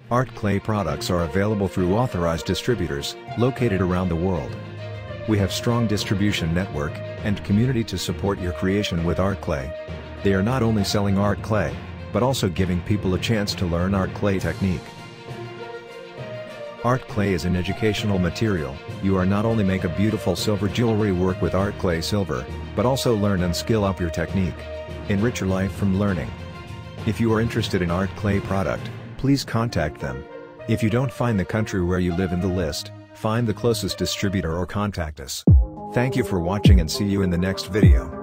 Art clay products are available through authorized distributors, located around the world. We have strong distribution network, and community to support your creation with art clay. They are not only selling art clay, but also giving people a chance to learn art clay technique. Art clay is an educational material. You are not only make a beautiful silver jewelry work with art clay silver, but also learn and skill up your technique. Enrich your life from learning. If you are interested in art clay product, please contact them. If you don't find the country where you live in the list, find the closest distributor or contact us. Thank you for watching and see you in the next video.